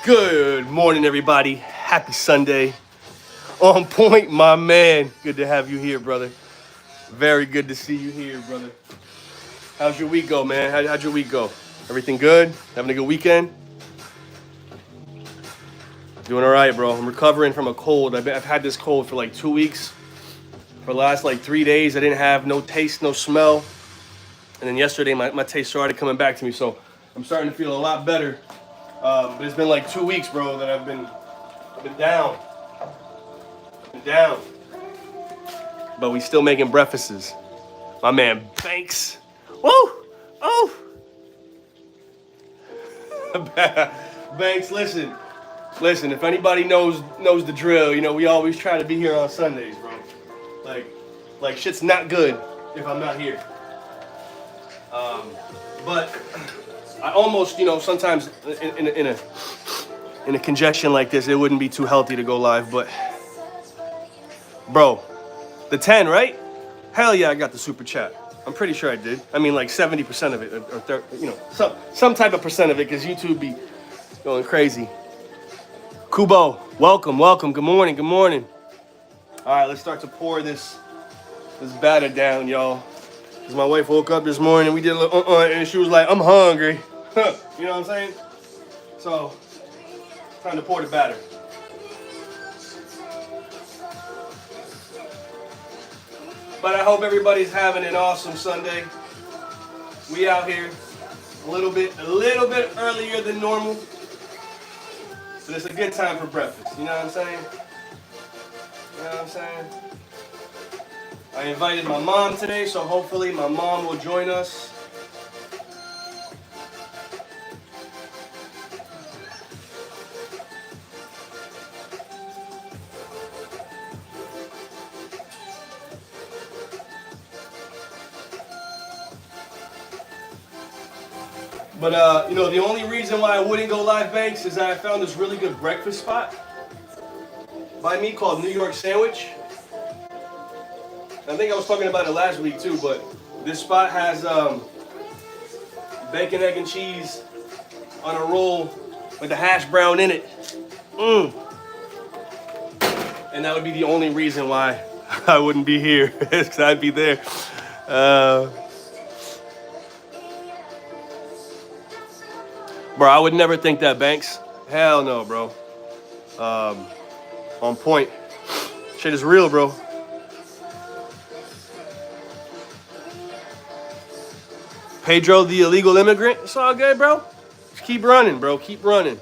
Good morning, everybody. Happy Sunday. On point, my man. Good to have you here, brother. Very good to see you here, brother. How's your week go, man? How'd your week go? Everything good? Having a good weekend? Doing all right, bro. I'm recovering from a cold. I've had this cold for like 2 weeks. For the last like 3 days, I didn't have no taste, no smell. And then yesterday, my taste started coming back to me. So I'm starting to feel a lot better. But it's been like 2 weeks, bro, that I've been down. Down. But we still making breakfasts. My man Banks. Woo! Oh! Banks, listen, if anybody knows the drill, you know, we always try to be here on Sundays, bro. Like shit's not good if I'm not here. But I almost, you know, sometimes in a congestion like this, it wouldn't be too healthy to go live, but bro, the 10, right? Hell yeah, I got the super chat. I'm pretty sure I did. I mean, like 70% of it, or you know, some type of percent of it, because YouTube be going crazy. Kubo, welcome. Good morning. All right, let's start to pour this batter down, y'all. Because my wife woke up this morning, we did a little and she was like, I'm hungry. You know what I'm saying? So, time to pour the batter. But I hope everybody's having an awesome Sunday. We out here a little bit earlier than normal. But it's a good time for breakfast. You know what I'm saying? I invited my mom today, so hopefully my mom will join us. But, you know, the only reason why I wouldn't go live, Banks, is that I found this really good breakfast spot by me called New York Sandwich. I think I was talking about it last week, too, but this spot has bacon, egg, and cheese on a roll with the hash brown in it. And that would be the only reason why I wouldn't be here, because I'd be there. Bro, I would never think that, Banks. Hell no, bro. On point. Shit is real, bro. Pedro, the illegal immigrant. It's all good, bro. Just keep running, bro. Keep running.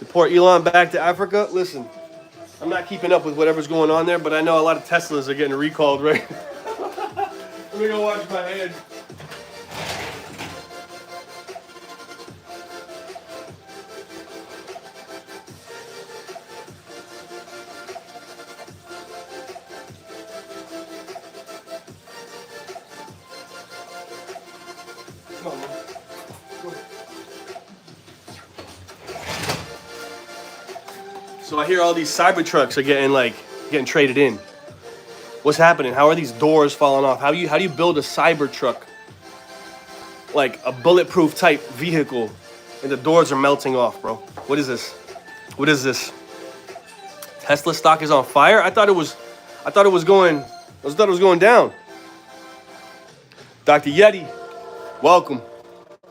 Deport Elon back to Africa. Listen, I'm not keeping up with whatever's going on there, but I know a lot of Teslas are getting recalled, right? Let me go wash my hands. Come on, man. So I hear all these Cybertrucks are getting traded in. What's happening? How are these doors falling off? How do you build a Cybertruck, like a bulletproof type vehicle, and the doors are melting off, bro? What is this? Tesla stock is on fire? I thought it was going down. Dr. Yeti, welcome.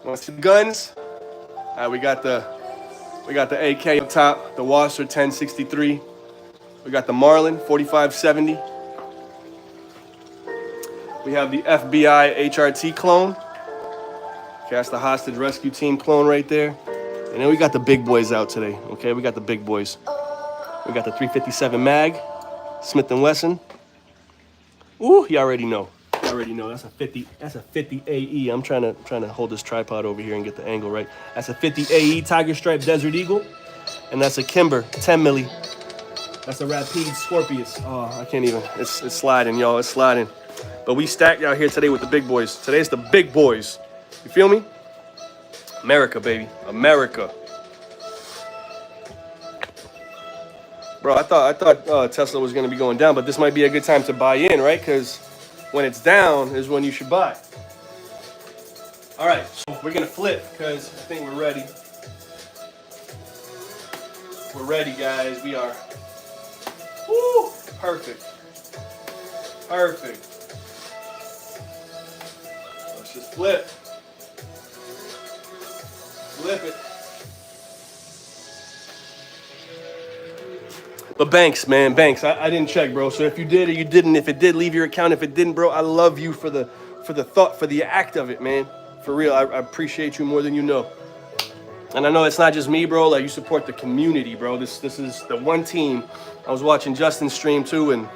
Want to see the guns? All right, we got the AK up top, the Wasser 1063. We got the Marlin 4570. We have the FBI HRT clone. Okay, that's the hostage rescue team clone right there. And then we got the big boys out today. Okay, we got the big boys. We got the 357 mag, Smith & Wesson. Ooh, you already know. That's a 50. That's a 50 AE. I'm trying to hold this tripod over here and get the angle right. That's a 50 AE Tiger Stripe Desert Eagle, and that's a Kimber 10 milli. That's a Rapide Scorpius. Oh, I can't even. It's sliding, y'all. It's sliding. But we stacked out here today with the big boys. Today's the big boys. You feel me? America, baby. America. Bro, I thought Tesla was gonna be going down, but this might be a good time to buy in, right? Because when it's down is when you should buy. All right, so we're gonna flip because I think we're ready. We're ready, guys. We are. Woo! Perfect. Perfect. Let's just flip. Flip it. But Banks, man, Banks, I didn't check, bro. So if you did or you didn't, if it did, leave your account. If it didn't, bro, I love you for the thought, for the act of it, man. For real, I appreciate you more than you know. And I know it's not just me, bro. Like, you support the community, bro. This is the one team. I was watching Justin's stream too, and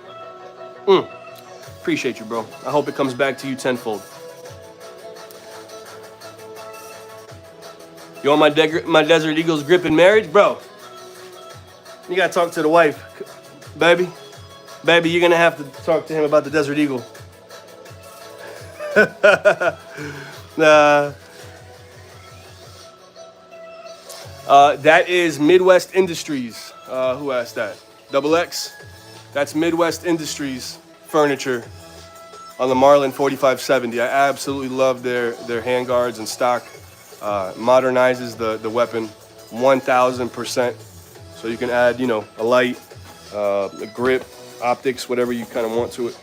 appreciate you, bro. I hope it comes back to you tenfold. You want my Desert Eagles grip in marriage, bro? You gotta talk to the wife, baby. Baby, you're gonna have to talk to him about the Desert Eagle. Nah. That is Midwest Industries. Who asked that? Double X? That's Midwest Industries furniture on the Marlin 4570. I absolutely love their handguards and stock. Modernizes the weapon 1000%. So you can add, you know, a light, a grip, optics, whatever you kind of want to it.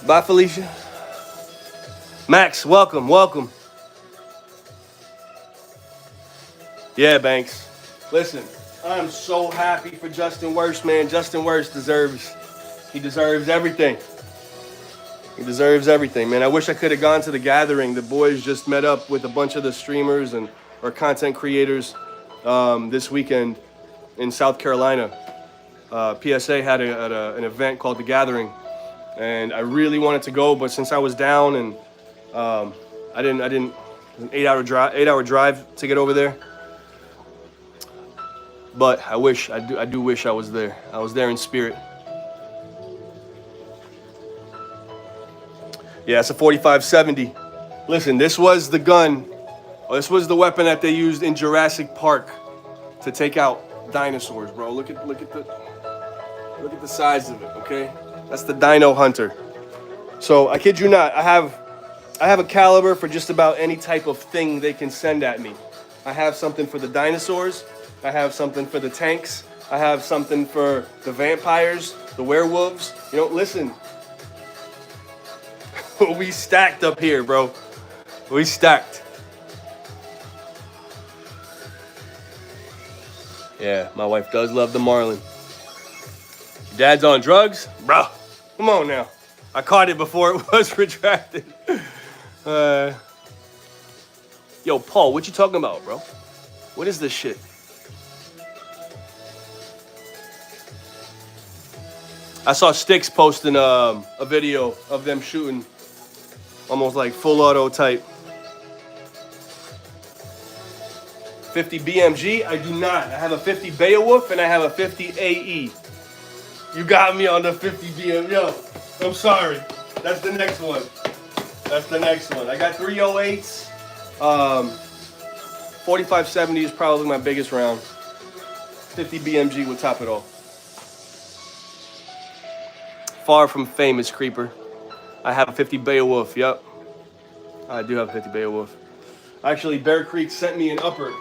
Bye, Felicia. Max, welcome, welcome. Yeah, Banks. Listen, I'm so happy for Justin Wirfs, man. Justin Wirfs deserves everything. He deserves everything, man. I wish I could have gone to the gathering. The boys just met up with a bunch of the streamers or content creators this weekend in South Carolina. PSA had an event called The Gathering, and I really wanted to go, but since I was down and I didn't. It was an 8-hour drive to get over there. But I do wish I was there. I was there in spirit. Yeah, it's a 4570. Listen, this was the gun. This was the weapon that they used in Jurassic Park to take out dinosaurs, bro. Look at the size of it, okay? That's the Dino Hunter. So I kid you not, I have a caliber for just about any type of thing they can send at me. I have something for the dinosaurs. I have something for the tanks. I have something for the vampires, the werewolves. You know, listen. We stacked up here, bro. We stacked. Yeah, my wife does love the Marlin. Dad's on drugs? Bro, come on now. I caught it before it was retracted. Yo, Paul, what you talking about, bro? What is this shit? I saw Sticks posting a video of them shooting almost like full auto type. 50 BMG, I do not. I have a 50 Beowulf and I have a 50 AE. You got me on the 50 BMG. Yo, I'm sorry. That's the next one. That's the next one. I got 308s. 4570 is probably my biggest round. 50 BMG would top it all. Far from famous, Creeper. I have a 50 Beowulf, yep. I do have a 50 Beowulf. Actually, Bear Creek sent me an upper.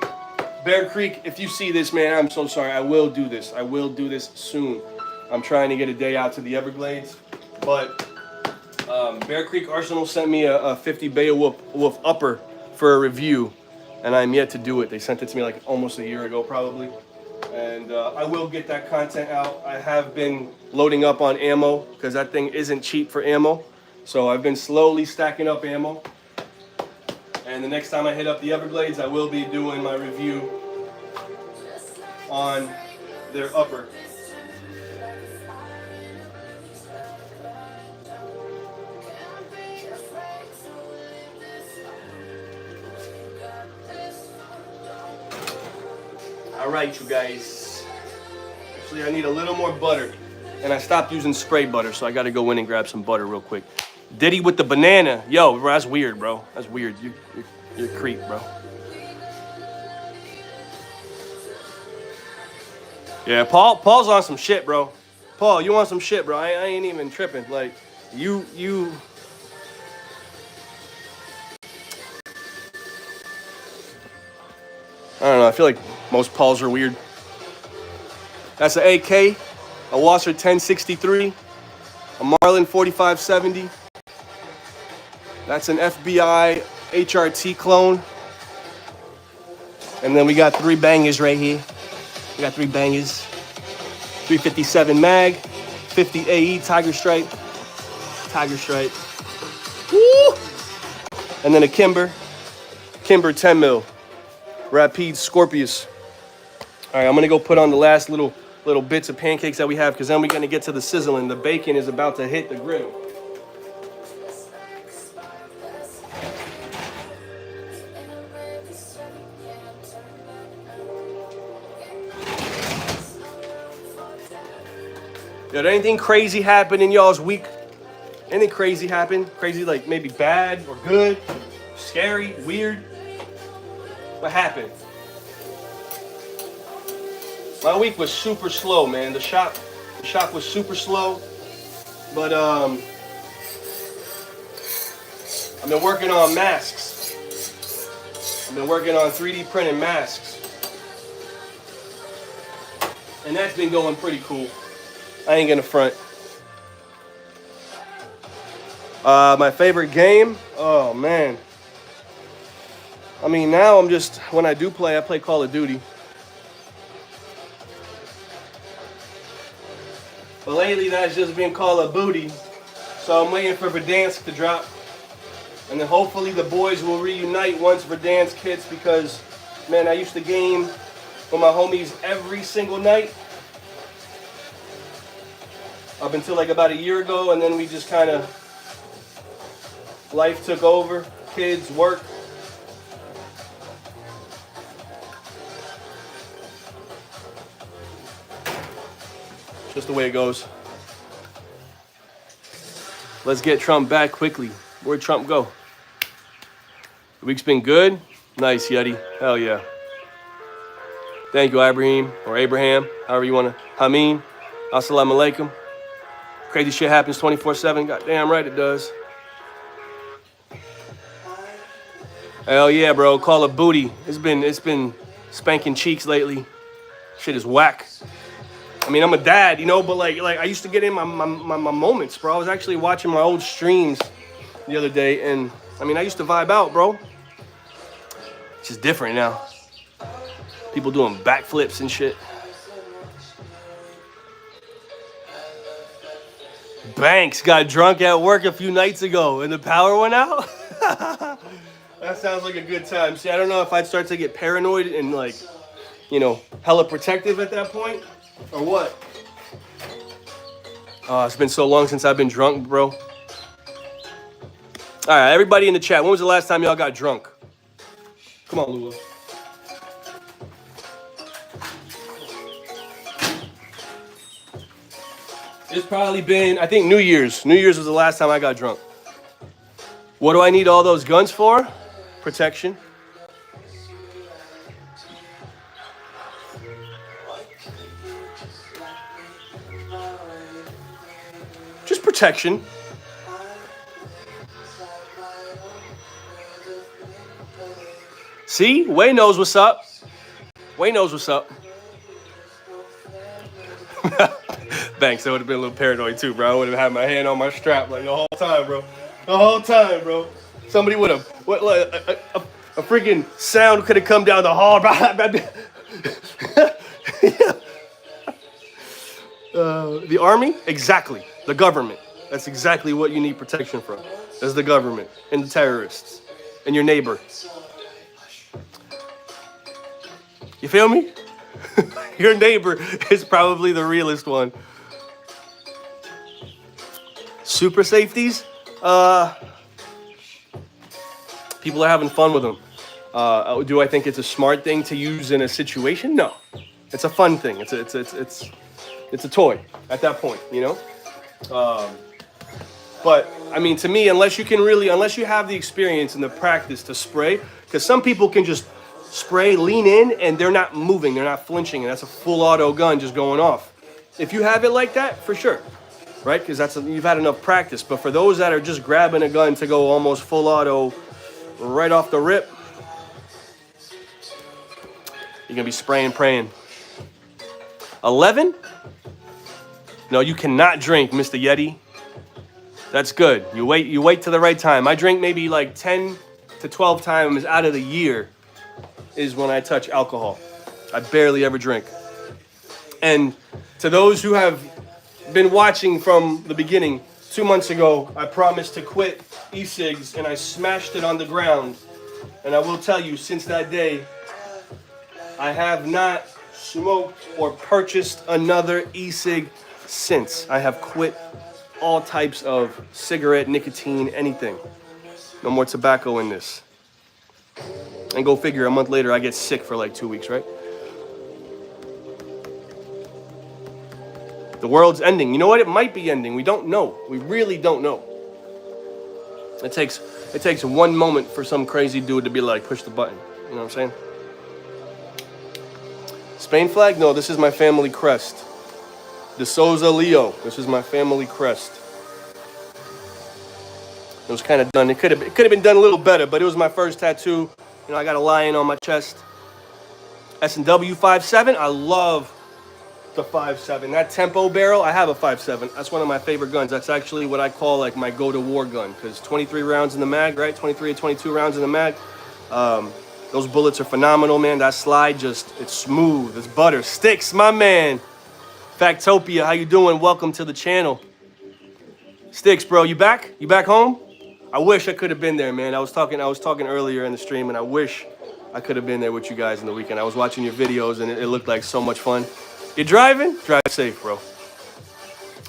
Bear Creek, if you see this, man, I'm so sorry. I will do this. I will do this soon. I'm trying to get a day out to the Everglades. But Bear Creek Arsenal sent me a 50 Beowulf upper for a review. And I'm yet to do it. They sent it to me like almost a year ago, probably. And I will get that content out. I have been loading up on ammo because that thing isn't cheap for ammo. So I've been slowly stacking up ammo. And the next time I hit up the Everglades, I will be doing my review on their upper. All right, you guys. Actually, I need a little more butter. And I stopped using spray butter, so I got to go in and grab some butter real quick. Diddy with the banana. Yo, bro, that's weird, bro. That's weird. You're a creep, bro. Yeah, Paul's on some shit, bro. Paul, you on some shit, bro. I ain't even tripping. Like, you don't know. I feel like most Pauls are weird. That's an AK, a Wasser 1063, a Marlin 4570. That's an FBI HRT clone. And then we got 3 bangers right here. We got 3 bangers. 357 mag, 50 AE Tiger Stripe. Woo! And then a Kimber 10 mil, Rapide Scorpius. All right, I'm gonna go put on the last little bits of pancakes that we have, because then we're gonna get to the sizzling. The bacon is about to hit the griddle. Did anything crazy happen in y'all's week? Anything crazy happen? Crazy, like maybe bad or good, scary, weird? What happened? My week was super slow, man. The shop was super slow, but I've been working on masks. I've been working on 3D printing masks, and that's been going pretty cool. I ain't gonna front. My favorite game? Oh man. I mean, now when I do play, I play Call of Duty. But lately, that's just been Call of Booty. So I'm waiting for Verdansk to drop. And then hopefully the boys will reunite once Verdansk hits, because, man, I used to game with my homies every single night. Up until like about a year ago, and then we just kind of, life took over, kids, work. Just the way it goes. Let's get Trump back quickly. Where'd Trump go? The week's been good. Nice, Yeti. Hell yeah. Thank you, Ibrahim, or Abraham, however you want to. Hameen. Assalamu alaikum. Crazy shit happens 24/7. Goddamn right it does. Hell yeah, bro. Call of Booty. It's been spanking cheeks lately. Shit is whack. I mean, I'm a dad, you know, but like I used to get in my moments, bro. I was actually watching my old streams the other day, and I mean, I used to vibe out, bro. It's just different now. People doing backflips and shit. Banks got drunk at work a few nights ago and the power went out. That sounds like a good time. See, I don't know if I'd start to get paranoid and like, you know, hella protective at that point or what. It's been so long since I've been drunk, bro. All right, everybody in the chat, when was the last time y'all got drunk? Come on, Lula. It's probably been, I think, New Year's. New Year's was the last time I got drunk. What do I need all those guns for? Protection. Just protection. See? Way knows what's up. Way knows what's up. Thanks. I would have been a little paranoid too, bro. I would have had my hand on my strap like the whole time, bro. The whole time, bro. Somebody would have, a freaking sound could have come down the hall. The army? Exactly. The government. That's exactly what you need protection from. That's the government and the terrorists and your neighbor. You feel me? Your neighbor is probably the realest one. Super safeties? People are having fun with them. Do I think it's a smart thing to use in a situation? No. It's a fun thing. It's a toy at that point, you know? But I mean, to me, unless you have the experience and the practice to spray, because some people can just spray, lean in, and they're not moving, they're not flinching, and that's a full auto gun just going off. If you have it like that, for sure, right? Because you've had enough practice. But for those that are just grabbing a gun to go almost full auto right off the rip, You're gonna be spraying, praying. 11? No, you cannot drink, Mr. Yeti. That's good. You wait to the right time. I drink maybe like 10 to 12 times out of the year is when I touch alcohol. I barely ever drink. And to those who have been watching from the beginning, 2 months ago, I promised to quit e-cigs and I smashed it on the ground. And I will tell you, since that day, I have not smoked or purchased another e-cig since. I have quit all types of cigarette, nicotine, anything. No more tobacco in this. And go figure, a month later, I get sick for like 2 weeks, right? The world's ending. You know what? It might be ending. We don't know. We really don't know. It takes 1 moment for some crazy dude to be like, push the button. You know what I'm saying? Spain flag? No, this is my family crest. De Souza Leo. This is my family crest. It was kind of done. It could have been done a little better, but it was my first tattoo. You know, I got a lion on my chest. S&W 5.7. I love the 5.7. That tempo barrel, I have a 5.7. That's one of my favorite guns. That's actually what I call like my go-to-war gun, because 23 rounds in the mag, right? 23 or 22 rounds in the mag. Those bullets are phenomenal, man. That slide it's smooth. It's butter. Sticks, my man. Factopia, how you doing? Welcome to the channel. Sticks, bro, you back? You back home? I wish I could have been there, man. I was talking earlier in the stream, and I wish I could have been there with you guys in the weekend. I was watching your videos, and it looked like so much fun. You're driving? Drive safe, bro.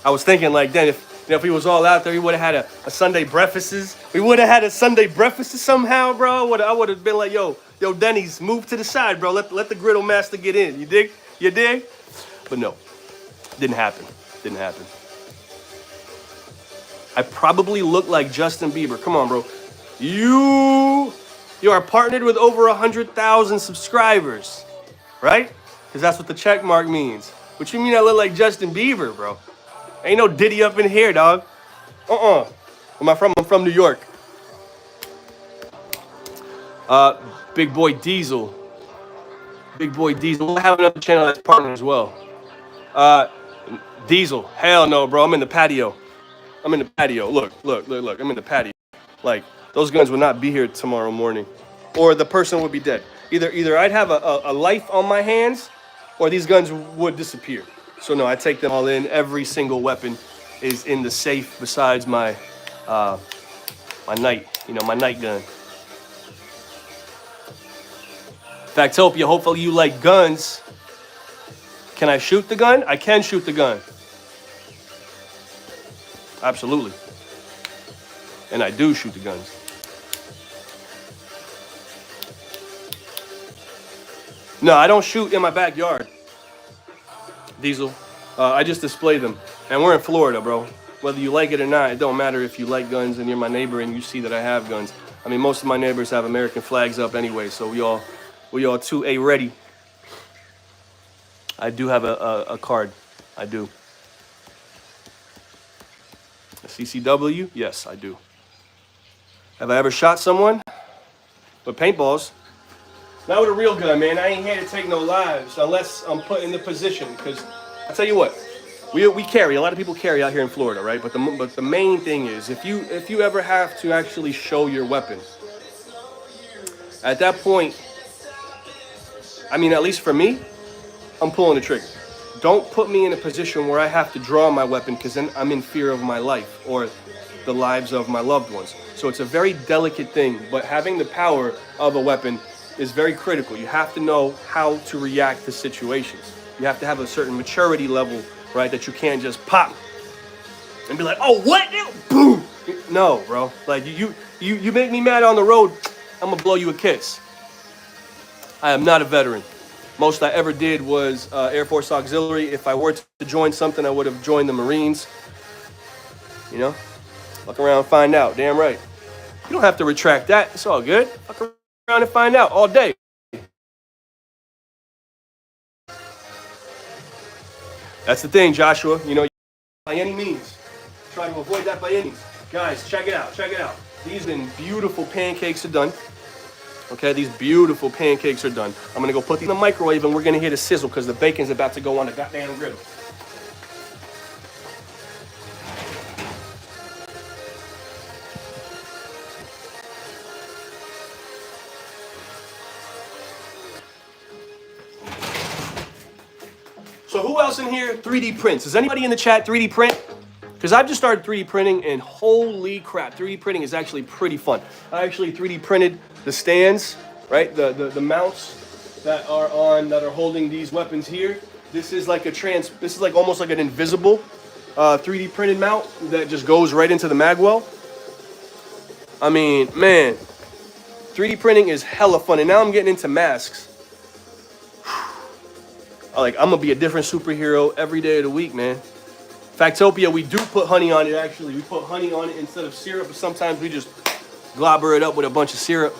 I was thinking, like, then if he was all out there, he would have had a Sunday breakfasts. We would have had a Sunday breakfast somehow, bro. I would have been like, yo, Denny's, move to the side, bro. Let the griddle master get in. You dig? You dig? But no. Didn't happen. Didn't happen. I probably look like Justin Bieber. Come on, bro. You are partnered with over 100,000 subscribers, right? Because that's what the check mark means. What you mean I look like Justin Bieber, bro? Ain't no Diddy up in here, dog. Where am I from? I'm from New York. Big Boy Diesel. Big Boy Diesel. I have another channel that's partnered as well. Diesel. Hell no, bro. I'm in the patio. I'm in the patio. Look. I'm in the patio. Like, those guns would not be here tomorrow morning. Or the person would be dead. Either I'd have a life on my hands, or these guns would disappear. So no, I take them all in. Every single weapon is in the safe besides my my night gun. Factopia, hopefully you like guns. Can I shoot the gun? I can shoot the gun. Absolutely. And I do shoot the guns. No, I don't shoot in my backyard. Diesel. I just display them. And we're in Florida, bro. Whether you like it or not, it don't matter if you like guns and you're my neighbor and you see that I have guns. I mean, most of my neighbors have American flags up anyway, so we all 2A ready. I do have a card. I do. A CCW? Yes, I do. Have I ever shot someone with paintballs? Not with a real gun, man. I ain't here to take no lives unless I'm put in the position. Because I tell you what, we carry. A lot of people carry out here in Florida, right? But the main thing is, if you ever have to actually show your weapon, at that point, I mean, at least for me, I'm pulling the trigger. Don't put me in a position where I have to draw my weapon, because then I'm in fear of my life or the lives of my loved ones. So it's a very delicate thing, but having the power of a weapon is very critical. You have to know how to react to situations. You have to have a certain maturity level, right, that you can't just pop and be like, oh, what? Boom. No, bro. Like, you make me mad on the road, I'm gonna blow you a kiss. I am not a veteran. Most I ever did was Air Force Auxiliary. If I were to join something, I would have joined the Marines. You know? Look around and find out. Damn right. You don't have to retract that. It's all good. Look around and find out all day. That's the thing, Joshua. You know, by any means. Try to avoid that by any means. Guys, check it out. Check it out. These beautiful pancakes are done. Okay, these beautiful pancakes are done. I'm gonna go put these in the microwave and we're gonna hear the sizzle because the bacon's about to go on the goddamn griddle. So who else in here 3D prints? Does anybody in the chat 3D print? Because I've just started 3D printing and holy crap, 3D printing is actually pretty fun. I actually 3D printed the stands, right? The mounts that are holding these weapons here. This is like this is like almost like an invisible 3D printed mount that just goes right into the magwell. I mean, man, 3D printing is hella fun. And now I'm getting into masks. Like, I'm gonna be a different superhero every day of the week, man. Factopia, we do put honey on it, actually. We put honey on it instead of syrup, but sometimes we just globber it up with a bunch of syrup.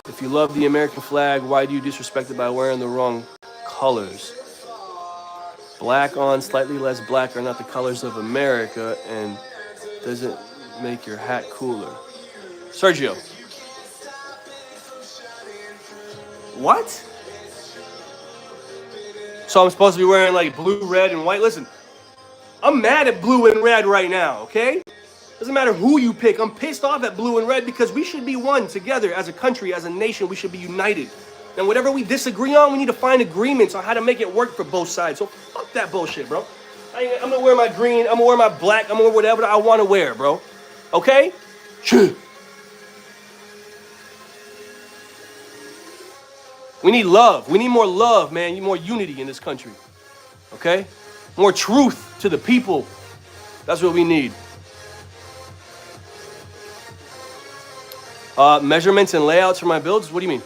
If you love the American flag, why do you disrespect it by wearing the wrong colors? Black on, slightly less black are not the colors of America, and doesn't make your hat cooler. Sergio. What? So I'm supposed to be wearing like blue, red, and white? Listen, I'm mad at blue and red right now, okay? Doesn't matter who you pick. I'm pissed off at blue and red because we should be one together as a country, as a nation. We should be united. And whatever we disagree on, we need to find agreements on how to make it work for both sides. So fuck that bullshit, bro. I'm gonna wear my green, I'm gonna wear my black, I'm gonna wear whatever I wanna wear, bro. Okay? We need love. We need more love, man. We need more unity in this country. Okay? More truth to the people. That's what we need. Measurements and layouts for my builds? What do you mean?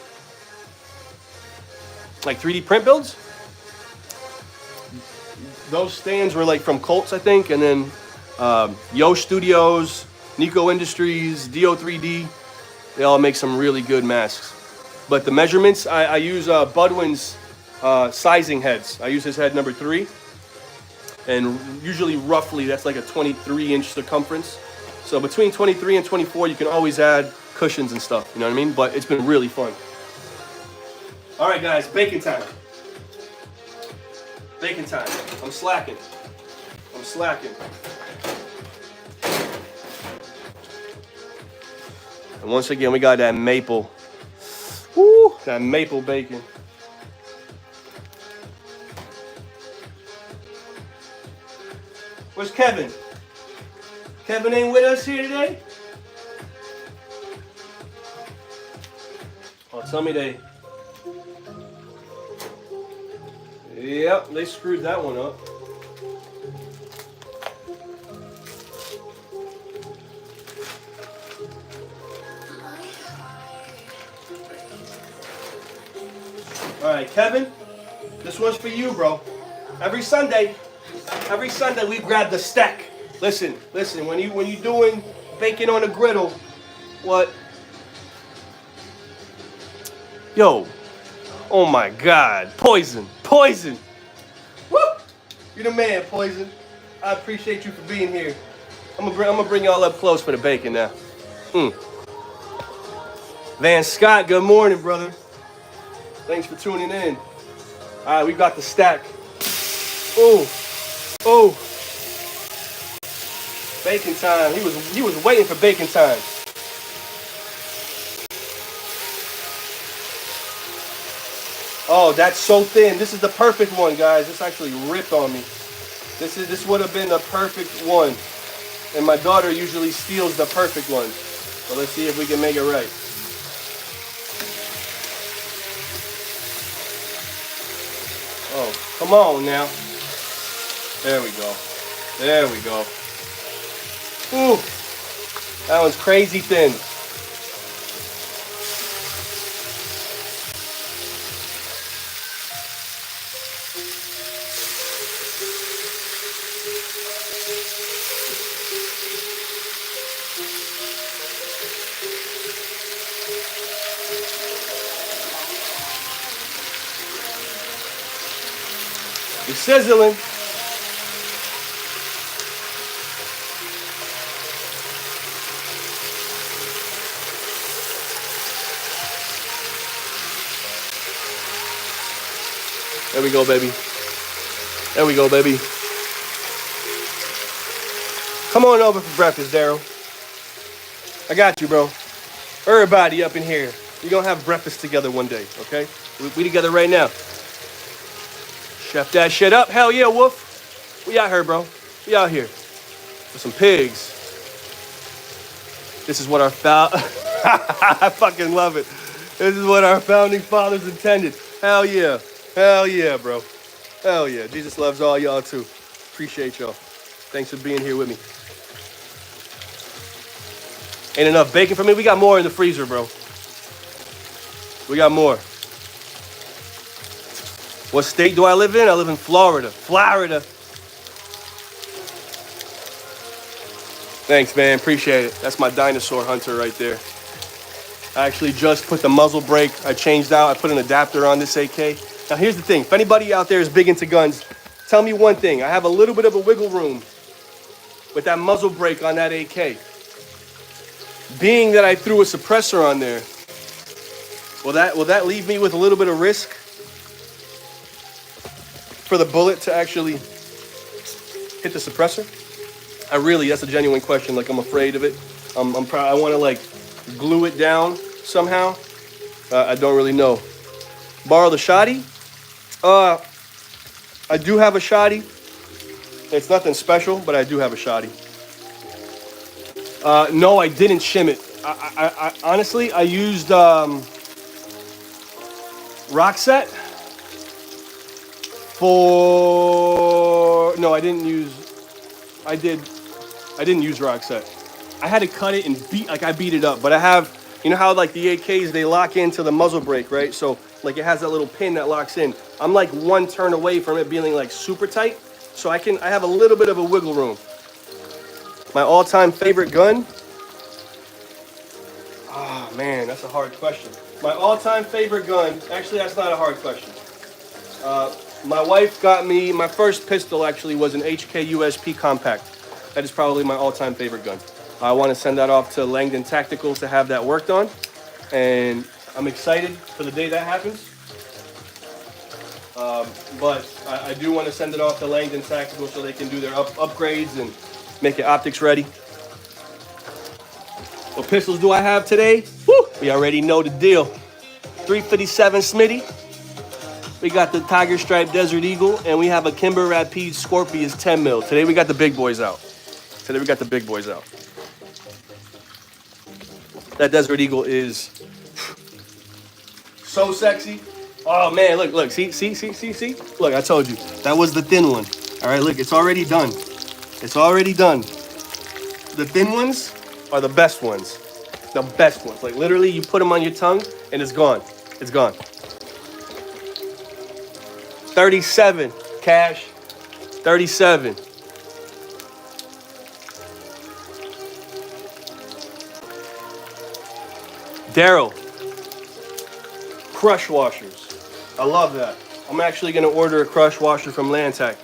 Like 3D print builds? Those stands were like from Colts, I think, and then Yo Studios, Nico Industries, Do3D. They all make some really good masks. But the measurements, I use Budwin's sizing heads. I use his head number 3. And usually, roughly, that's like a 23-inch circumference. So between 23 and 24, you can always add cushions and stuff. You know what I mean? But it's been really fun. All right, guys, bacon time. Bacon time. I'm slacking. I'm slacking. And once again, we got that maple. Woo, that maple bacon. Where's Kevin? Kevin ain't with us here today? Oh, tell me they... Yep, they screwed that one up. All right, Kevin, this one's for you, bro. Every Sunday we grab the stack. Listen, when you doing bacon on the griddle, what? Yo, oh my God, Poison. Woo! You're the man, Poison. I appreciate you for being here. I'm gonna bring y'all up close for the bacon now. Van Scott, good morning, brother. Thanks for tuning in. All right, we got the stack. Oh. Bacon time. He was waiting for bacon time. Oh, that's so thin. This is the perfect one, guys. This actually ripped on me. This would have been the perfect one. And my daughter usually steals the perfect ones. So let's see if we can make it right. Oh, come on now. There we go. Ooh, that one's crazy thin. It's sizzling. There we go, baby. There we go, baby. Come on over for breakfast, Daryl. I got you, bro. Everybody up in here. We're going to have breakfast together one day, okay? We together right now. Chef that shit up. Hell yeah, Wolf. We out here, bro. We out here. For some pigs. This is what our I fucking love it. This is what our founding fathers intended. Hell yeah. Hell yeah, bro. Hell yeah. Jesus loves all y'all too. Appreciate y'all. Thanks for being here with me. Ain't enough bacon for me. We got more in the freezer, bro. We got more. What state do I live in? I live in Florida. Florida. Thanks, man. Appreciate it. That's my dinosaur hunter right there. I actually just put the muzzle brake. I changed out. I put an adapter on this AK. Now, here's the thing. If anybody out there is big into guns, tell me one thing. I have a little bit of a wiggle room with that muzzle brake on that AK. Being that I threw a suppressor on there, will that leave me with a little bit of risk for the bullet to actually hit the suppressor? That's a genuine question. Like, I'm afraid of it. I want to like glue it down somehow. I don't really know. Borrow the shotty? I do have a shotty. It's nothing special, but I do have a shotty. No, I didn't shim it. I honestly, I used Roxette for. No, I didn't use. I didn't use Roxette. I had to cut it and I beat it up. But I have, you know how like the AKs, they lock into the muzzle brake, right? So like it has that little pin that locks in. I'm like one turn away from it being like super tight. So I have a little bit of a wiggle room. My all-time favorite gun? Oh man, that's a hard question. My all-time favorite gun, actually that's not a hard question. My wife got me, my first pistol actually was an HK USP Compact. That is probably my all-time favorite gun. I want to send that off to Langdon Tacticals to have that worked on. And I'm excited for the day that happens. But I do want to send it off to Langdon Tacticals so they can do their upgrades and make it optics ready. What pistols do I have today? Woo! We already know the deal. 357 Smitty. We got the Tiger Stripe Desert Eagle, and we have a Kimber Rapide Scorpius 10 mil. Today we got the big boys out. That Desert Eagle is so sexy. Oh man, look, see? Look, I told you, that was the thin one. All right, look, it's already done. It's already done. The thin ones are the best ones. The best ones. Like literally, you put them on your tongue and it's gone. It's gone. 37, Cash. 37. Daryl. Crush washers. I love that. I'm actually going to order a crush washer from Lantac.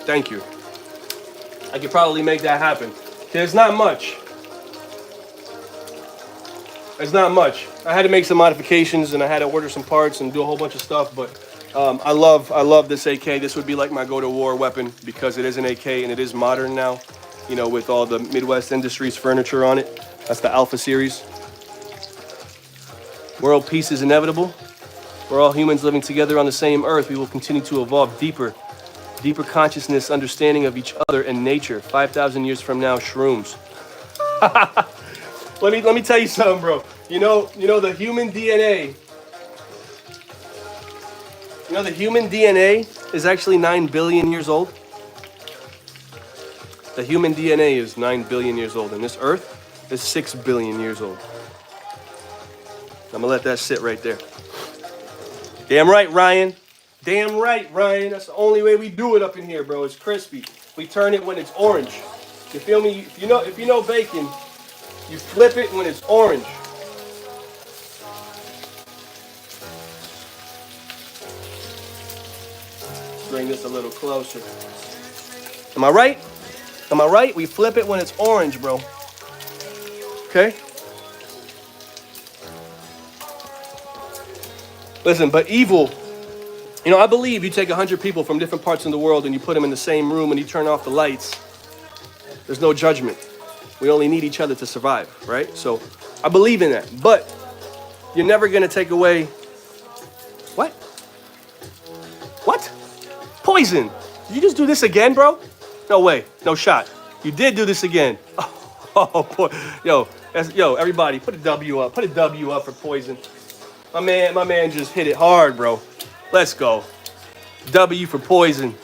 Thank you. I could probably make that happen. There's not much. There's not much. I had to make some modifications and I had to order some parts and do a whole bunch of stuff, but I love this AK. This would be like my go-to-war weapon because it is an AK and it is modern now, you know, with all the Midwest Industries furniture on it. That's the Alpha series. World peace is inevitable. We're all humans living together on the same earth. We will continue to evolve deeper consciousness, understanding of each other and nature. 5,000 years from now, shrooms. Let me tell you something, bro. You know the human DNA. You know the human DNA is actually 9 billion years old. The human DNA is 9 billion years old, and this Earth is 6 billion years old. I'm gonna let that sit right there. Damn right, Ryan. Damn right, Ryan. That's the only way we do it up in here, bro. It's crispy. We turn it when it's orange. You feel me? If you know bacon, you flip it when it's orange. Bring this a little closer. Am I right? Am I right? We flip it when it's orange, bro. Okay? Listen, but evil, you know, I believe you take 100 people from different parts of the world and you put them in the same room and you turn off the lights. There's no judgment. We only need each other to survive, right? So I believe in that. But you're never going to take away... What? What? Poison. Did you just do this again, bro? No way. No shot. You did do this again. Oh, boy. Yo, everybody, put a W up. Put a W up for Poison. My man just hit it hard, bro. Let's go. W for Poison.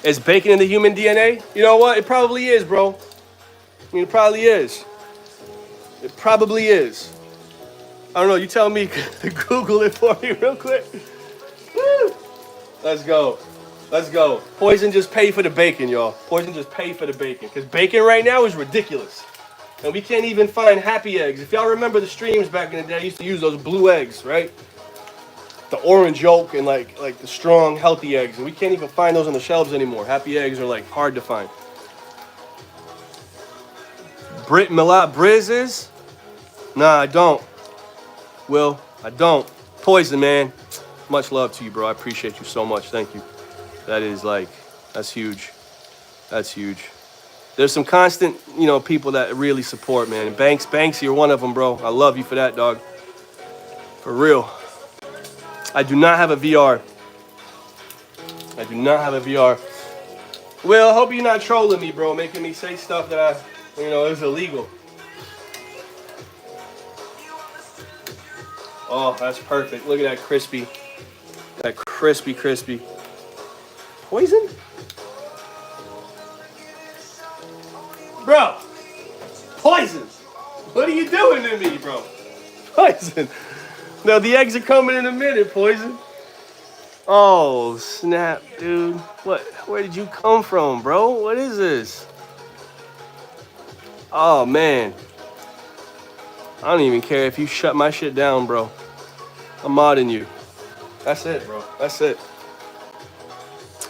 Is bacon in the human DNA? You know what? It probably is, bro. I mean, it probably is. It probably is. I don't know. You tell me. Google it for me real quick. Woo! Let's go. Let's go. Poison just paid for the bacon, y'all. Poison just paid for the bacon. Because bacon right now is ridiculous. And we can't even find happy eggs. If y'all remember the streams back in the day, I used to use those blue eggs, right? The orange yolk and like the strong, healthy eggs. And we can't even find those on the shelves anymore. Happy eggs are like hard to find. Brit Milat Briz is? Nah, I don't. Will, I don't. Poison, man. Much love to you, bro. I appreciate you so much. Thank you. That is like, that's huge. That's huge. There's some constant, you know, people that really support, man. And Banks, you're one of them, bro. I love you for that, dog. For real. I do not have a VR. I do not have a VR. Will, I hope you're not trolling me, bro. Making me say stuff that is illegal. Oh, that's perfect. Look at that crispy. That crispy. Poison? Bro. Poison. What are you doing to me, bro? Poison. No, the eggs are coming in a minute, Poison. Oh, snap, dude. What? Where did you come from, bro? What is this? Oh, man. I don't even care if you shut my shit down, bro. I'm modding you. That's it, bro. That's it.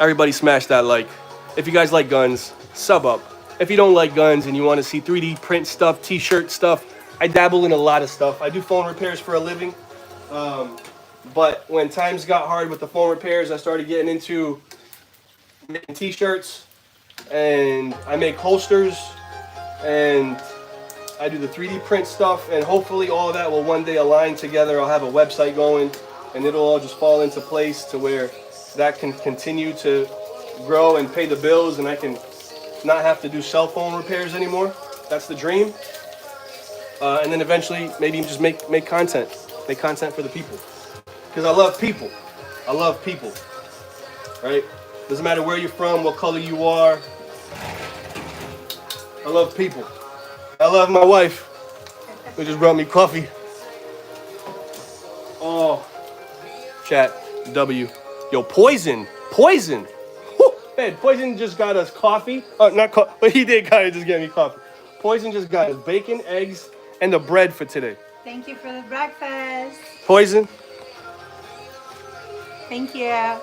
Everybody smash that like. If you guys like guns, sub up. If you don't like guns and you want to see 3D print stuff, t-shirt stuff, I dabble in a lot of stuff. I do phone repairs for a living. But when times got hard with the phone repairs, I started getting into making t-shirts, and I make holsters, and I do the 3D print stuff, and hopefully all of that will one day align together. I'll have a website going, and it'll all just fall into place to where that can continue to grow and pay the bills, and I can not have to do cell phone repairs anymore. That's the dream. And then eventually maybe just make content. Make content for the people. Because I love people. I love people. Right? Doesn't matter where you're from, what color you are. I love people. I love my wife, who just brought me coffee. Oh. Chat. W. Yo, Poison. Poison. Whew. Man, Poison just got us coffee. Not coffee, but he did kind of just get me coffee. Poison just got us bacon, eggs, and the bread for today. Thank you for the breakfast. Poison. Thank you.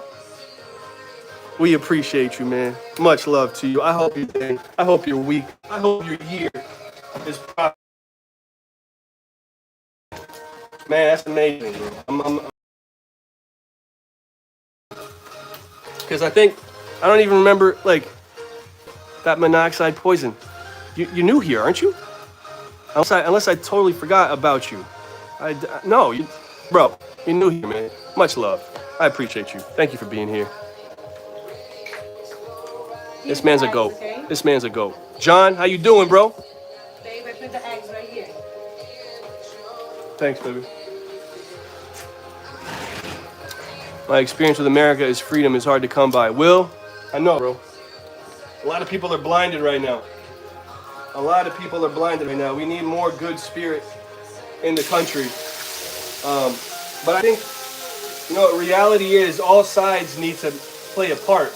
We appreciate you, man. Much love to you. I hope your day, I hope your week, I hope your year is proper. Man, that's amazing, bro. Because I don't even remember, like, that monoxide poison. You're new here, aren't you? Unless I totally forgot about you. No, bro, you're new here, man. Much love. I appreciate you. Thank you for being here. This man's a goat. Okay? This man's a goat. John, how you doing, bro? Babe, I put the eggs right here. Thanks, baby. My experience with America is freedom is hard to come by. Will, I know, bro. A lot of people are blinded right now. A lot of people are blinded right now. We need more good spirit in the country. But I think, reality is all sides need to play a part.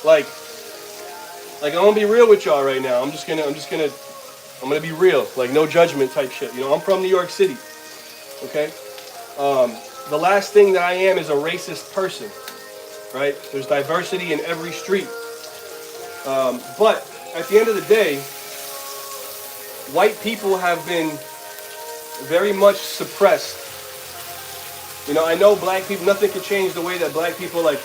Like I'm gonna be real with y'all right now. I'm gonna be real. Like no judgment type shit. I'm from New York City. Okay? The last thing that I am is a racist person. Right? There's diversity in every street. But at the end of the day, white people have been very much suppressed You know, I know black people, nothing can change the way that black people, like,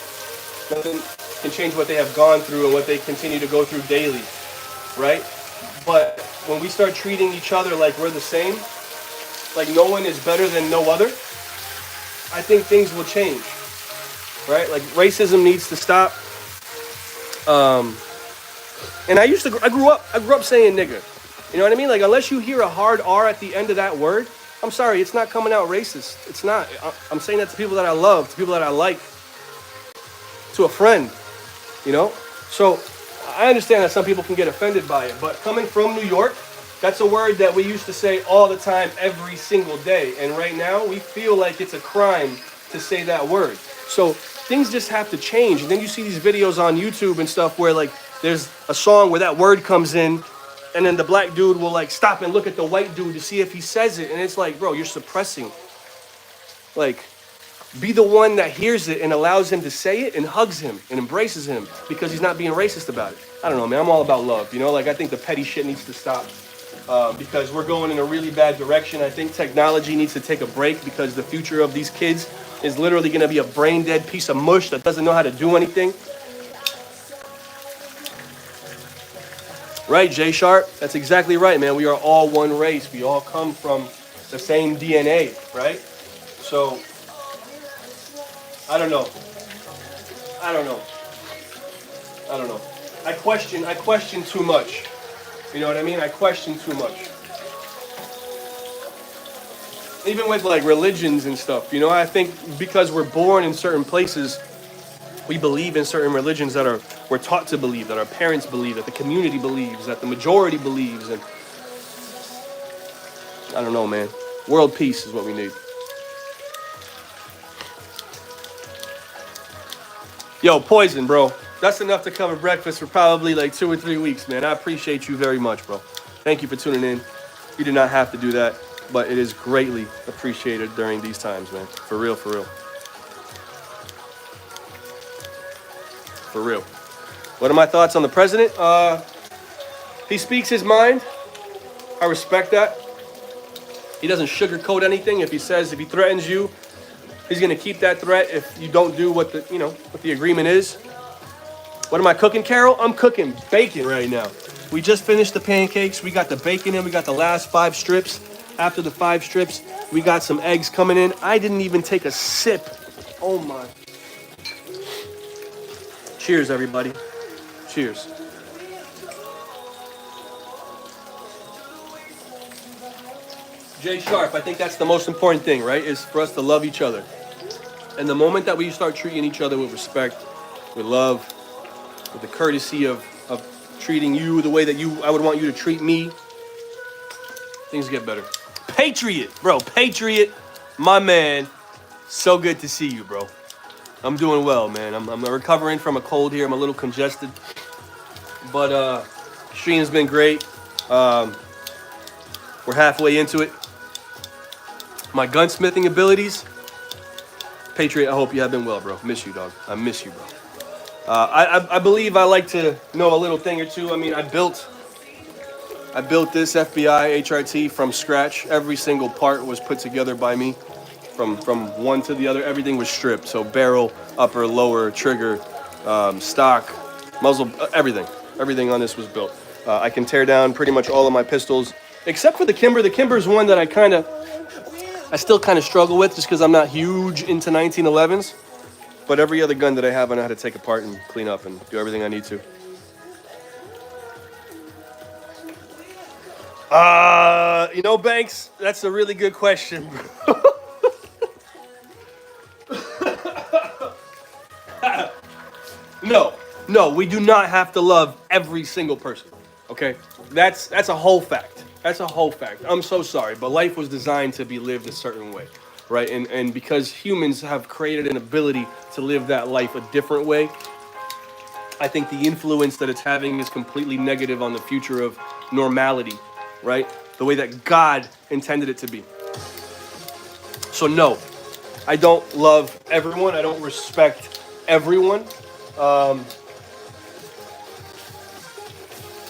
nothing can change what they have gone through and what they continue to go through daily, right? But when we start treating each other like we're the same, like no one is better than no other, I think things will change, right? Like racism needs to stop. And I grew up saying nigga. You know what I mean? Like unless you hear a hard R at the end of that word, I'm sorry, it's not coming out racist. It's not. I'm saying that to people that I love, to people that I like, to a friend, you know? So I understand that some people can get offended by it, but coming from New York, that's a word that we used to say all the time, every single day. And right now, we feel like it's a crime to say that word. So things just have to change. And then you see these videos on YouTube and stuff where like there's a song where that word comes in, and then the black dude will like stop and look at the white dude to see if he says it. And it's like, bro, you're suppressing. Like, be the one that hears it and allows him to say it and hugs him and embraces him because he's not being racist about it. I don't know, man. I'm all about love, you know? Like, I think the petty shit needs to stop because we're going in a really bad direction. I think technology needs to take a break because the future of these kids is literally going to be a brain-dead piece of mush that doesn't know how to do anything. Right, Jay Sharp? That's exactly right, man. We are all one race. We all come from the same DNA, right? So, I don't know. I question too much. You know what I mean? I question too much. Even with like religions and stuff, you know, I think because we're born in certain places, we believe in certain religions that we're taught to believe, that our parents believe, that the community believes, that the majority believes, and I don't know, man. World peace is what we need. Yo, Poison, bro. That's enough to cover breakfast for probably like 2 or 3 weeks, man. I appreciate you very much, bro. Thank you for tuning in. You did not have to do that, but it is greatly appreciated during these times, man. For real, for real. For real. What are my thoughts on the president? He speaks his mind. I respect that. He doesn't sugarcoat anything. If he threatens you, he's gonna keep that threat if you don't do what the agreement is. What am I cooking, Carol? I'm cooking bacon right now. We just finished the pancakes. We got the bacon in. We got the last 5 strips. After the 5 strips, we got some eggs coming in. I didn't even take a sip. Oh my. Cheers, everybody. Cheers. Jay Sharp, I think that's the most important thing, right? Is for us to love each other. And the moment that we start treating each other with respect, with love, with the courtesy of treating you the way that I would want you to treat me, things get better. Patriot, bro. Patriot, my man. So good to see you, bro. I'm doing well, man. I'm recovering from a cold here. I'm a little congested. But stream's been great. We're halfway into it. My gunsmithing abilities, Patriot, I hope you have been well, bro. Miss you, dog. I miss you, bro. I believe I like to know a little thing or two. I mean, I built this FBI HRT from scratch. Every single part was put together by me, from one to the other. Everything was stripped. So barrel, upper, lower, trigger, stock, muzzle, everything. Everything on this was built. I can tear down pretty much all of my pistols, except for the Kimber. The Kimber's one that I still kind of struggle with just because I'm not huge into 1911s. But every other gun that I have, I know how to take apart and clean up and do everything I need to. Banks, that's a really good question. No, we do not have to love every single person, okay? That's a whole fact. That's a whole fact. I'm so sorry, but life was designed to be lived a certain way, right? And because humans have created an ability to live that life a different way, I think the influence that it's having is completely negative on the future of normality, right? The way that God intended it to be. So no, I don't love everyone. I don't respect everyone.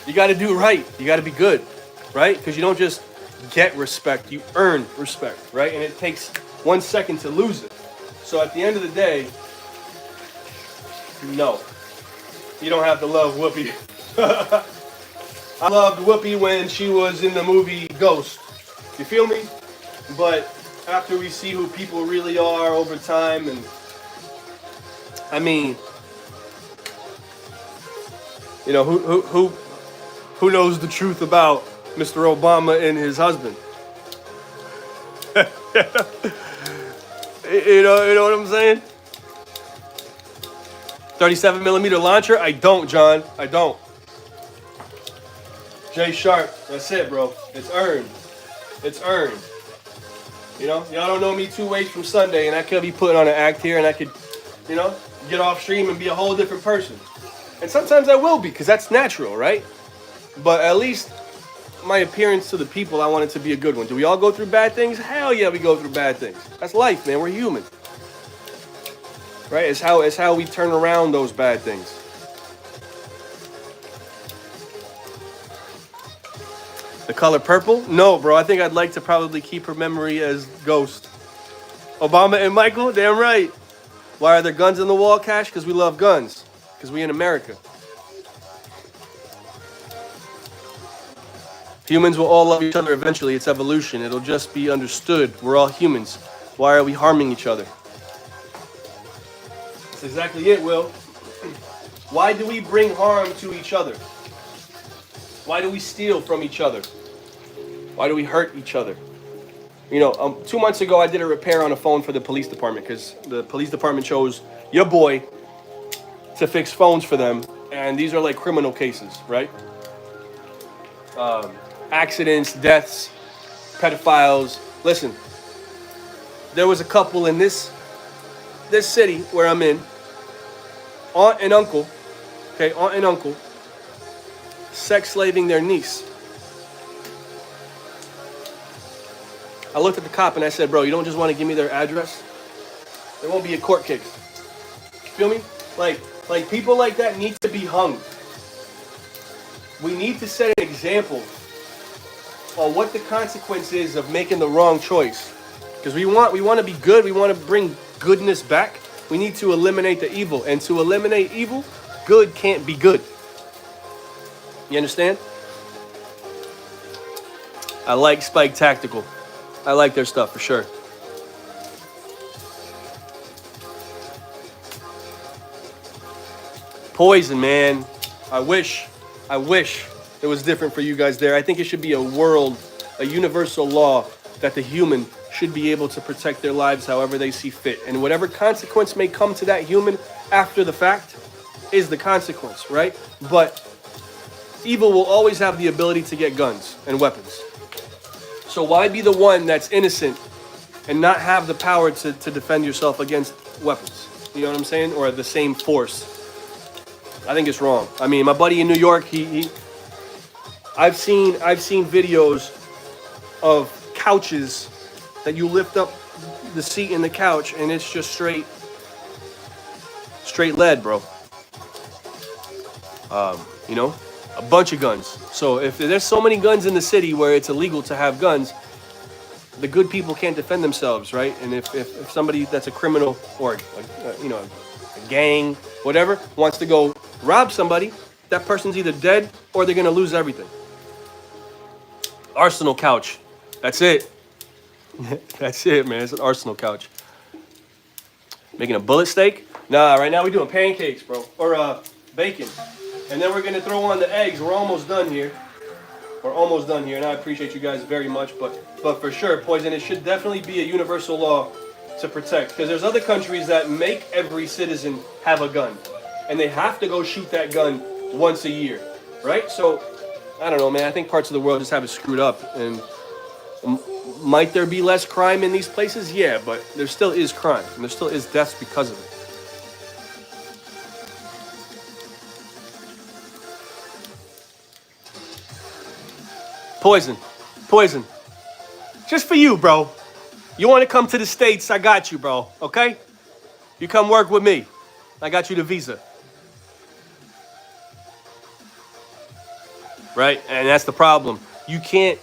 You got to do right. You got to be good, right? Because you don't just get respect. You earn respect, right? And it takes 1 second to lose it. So at the end of the day, no, you don't have to love Whoopi. I loved Whoopi when she was in the movie Ghost. You feel me? But after we see who people really are over time, and I mean, you know, who knows the truth about Mr. Obama and his husband? you know what I'm saying? 37 millimeter launcher? I don't, John. I don't. Jay Sharp. That's it, bro. It's earned. It's earned. You know, y'all don't know me 2 weeks from Sunday, and I could be putting on an act here, and I could, you know, get off stream and be a whole different person. And sometimes I will be, because that's natural, right? But at least my appearance to the people, I want it to be a good one. Do we all go through bad things? Hell yeah, we go through bad things. That's life, man. We're human. Right? It's how we turn around those bad things. The color purple? No, bro. I think I'd like to probably keep her memory as Ghost. Obama and Michael? Damn right. Why are there guns on the wall, Cash? Because we love guns. Because we in America. Humans will all love each other eventually. It's evolution. It'll just be understood. We're all humans. Why are we harming each other? That's exactly it, Will. Why do we bring harm to each other? Why do we steal from each other? Why do we hurt each other? You know, 2 months ago, I did a repair on a phone for the police department because the police department chose your boy to fix phones for them. And these are like criminal cases, right? Accidents, deaths, pedophiles. Listen, there was a couple in this city where I'm in, aunt and uncle, sex slaving their niece. I looked at the cop and I said, bro, you don't just want to give me their address? There won't be a court case. Feel me? Like people like that need to be hung. We need to set an example on what the consequence is of making the wrong choice. Because we want to be good. We want to bring goodness back. We need to eliminate the evil. And to eliminate evil, good can't be good. You understand? I like Spike Tactical. I like their stuff for sure. Poison, man. I wish it was different for you guys there. I think it should be a universal law that the human should be able to protect their lives however they see fit. And whatever consequence may come to that human after the fact is the consequence, right? But evil will always have the ability to get guns and weapons. So why be the one that's innocent and not have the power to defend yourself against weapons? You know what I'm saying? Or the same force. I think it's wrong. I mean, my buddy in New York, I've seen videos of couches that you lift up the seat in the couch and it's just straight lead, bro. You know, a bunch of guns. So if there's so many guns in the city where it's illegal to have guns, the good people can't defend themselves, right? And if somebody that's a criminal or a gang, whatever, wants to go rob somebody, that person's either dead or they're gonna lose everything. Arsenal couch. That's it. That's it, man. It's an Arsenal couch. Making a bullet steak? Nah, right now we're doing pancakes, bro. Or bacon. And then we're gonna throw on the eggs. We're almost done here. And I appreciate you guys very much. But for sure, Poison, it should definitely be a universal law to protect. Because there's other countries that make every citizen have a gun. And they have to go shoot that gun once a year, right? So, I don't know, man. I think parts of the world just have it screwed up. And might there be less crime in these places? Yeah, but there still is crime. And there still is deaths because of it. Poison. Just for you, bro. You want to come to the States, I got you, bro. Okay? You come work with me. I got you the visa. Right? And that's the problem. You can't